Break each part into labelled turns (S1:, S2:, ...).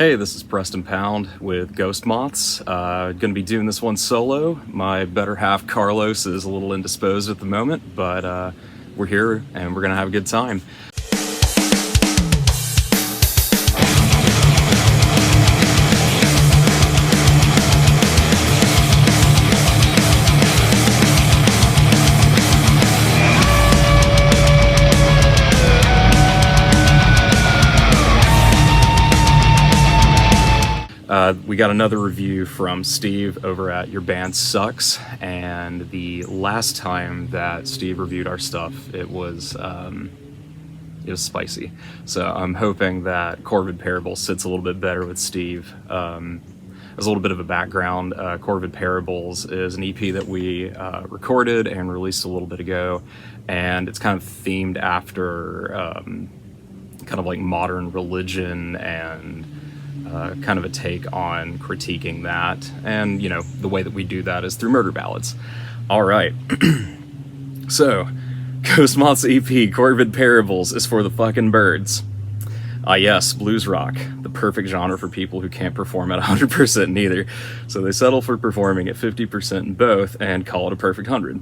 S1: Hey, this is Preston Pound with Ghost Moths. Gonna be doing this one solo. My better half, Carlos, is a little indisposed at the moment, but we're here and we're gonna have a good time. We got another review from Steve over at Your Band Sucks, and the last time that Steve reviewed our stuff, it was spicy. So I'm hoping that Corvid Parable sits a little bit better with Steve. As a little bit of a background, Corvid Parables is an EP that we recorded and released a little bit ago, and it's kind of themed after kind of like modern religion and kind of a take on critiquing that. And, you know, the way that we do that is through murder ballads. All right. So, Ghost Moths EP, Corvid Parables, is for the fucking birds. Ah yes, blues rock, the perfect genre for people who can't perform at 100% in either. So they settle for performing at 50% in both and call it a perfect 100.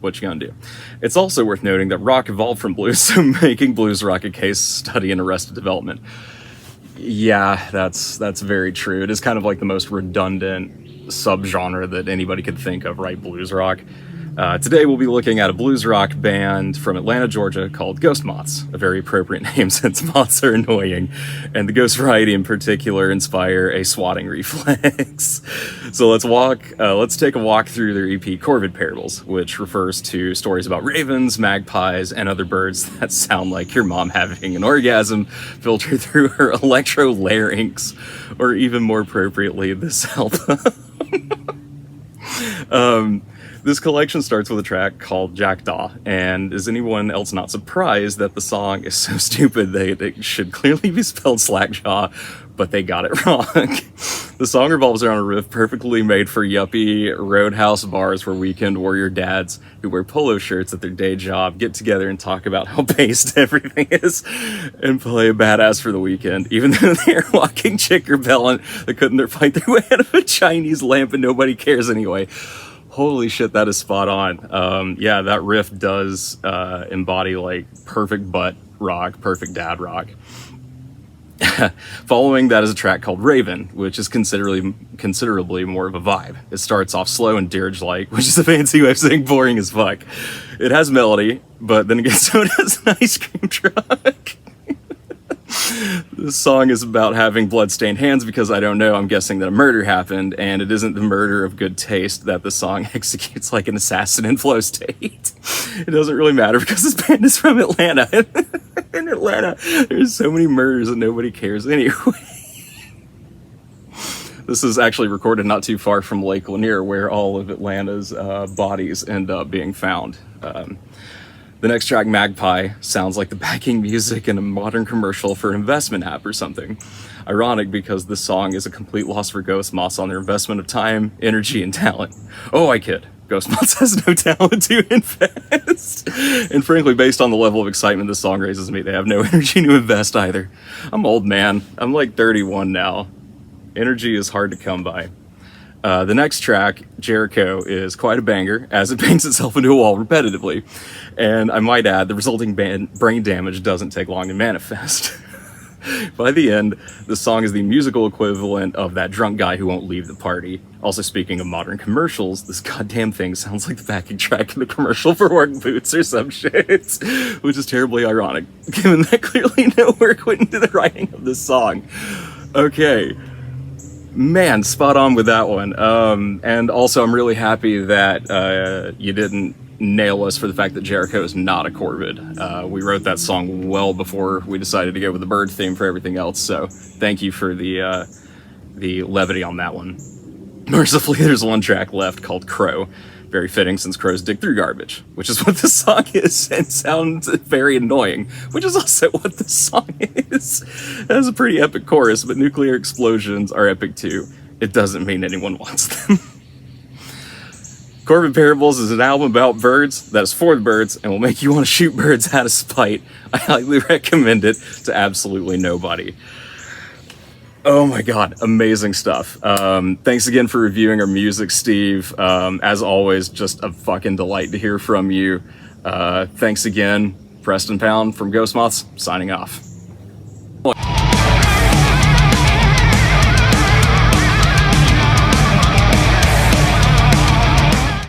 S1: What you gonna do? It's also worth noting that rock evolved from blues, so making blues rock a case study in Arrested Development. Yeah, that's very true. It is kind of like the most redundant subgenre that anybody could think of, right? Blues rock. Today we'll be looking at a blues rock band from Atlanta, Georgia called Ghost Moths, a very appropriate name since moths are annoying, and the ghost variety in particular inspire a swatting reflex. So let's take a walk through their EP Corvid Parables, which refers to stories about ravens, magpies, and other birds that sound like your mom having an orgasm filtered through her electro-larynx, or even more appropriately, this album. This collection starts with a track called Jackdaw, and is anyone else not surprised that the song is so stupid that it should clearly be spelled slackjaw, but they got it wrong. The song revolves around a riff perfectly made for yuppie roadhouse bars where weekend warrior dads who wear polo shirts at their day job get together and talk about how based everything is and play a badass for the weekend, even though they're walking chick or belling, they couldn't fight their way out of a Chinese lamp and nobody cares anyway. Holy shit, that is spot on. Yeah, that riff does embody like perfect butt rock, perfect dad rock. Following that is a track called Raven, which is considerably more of a vibe. It starts off slow and dirge-like, which is a fancy way of saying boring as fuck. It has melody, but then again, so it has an ice cream truck. This song is about having blood-stained hands because I don't know, I'm guessing that a murder happened, and it isn't the murder of good taste that the song executes like an assassin in flow state. It doesn't really matter because this band is from Atlanta. In Atlanta, there's so many murders that nobody cares anyway. This is actually recorded not too far from Lake Lanier, where all of Atlanta's bodies end up being found. The next track, Magpie, sounds like the backing music in a modern commercial for an investment app or something. Ironic because this song is a complete loss for Ghost Moths on their investment of time, energy, and talent. Oh, I kid. Ghost Moths has no talent to invest. And frankly, based on the level of excitement this song raises me, they have no energy to invest either. I'm old, man. I'm like 31 now. Energy is hard to come by. The next track, Jericho, is quite a banger, as it bangs itself into a wall repetitively. And I might add, the resulting brain damage doesn't take long to manifest. By the end, the song is the musical equivalent of that drunk guy who won't leave the party. Also, speaking of modern commercials, this goddamn thing sounds like the backing track in the commercial for work boots or some shit, which is terribly ironic, given that clearly no work went into the writing of this song. Okay. Man, spot on with that one. And also, I'm really happy that you didn't nail us for the fact that Jericho is not a Corvid. We wrote that song well before we decided to go with the bird theme for everything else, so thank you for the levity on that one. Mercifully, there's one track left called Crow. Very fitting since crows dig through garbage, which is what the song is, and sounds very annoying, which is also what the song is. It has a pretty epic chorus, but nuclear explosions are epic too. It doesn't mean anyone wants them. Corvid Parables is an album about birds that is for the birds and will make you want to shoot birds out of spite. I highly recommend it to absolutely nobody. Oh my God, amazing stuff. Thanks again for reviewing our music, Steve. As always, just a fucking delight to hear from you. Thanks again, Preston Pound from Ghost Moths, signing off.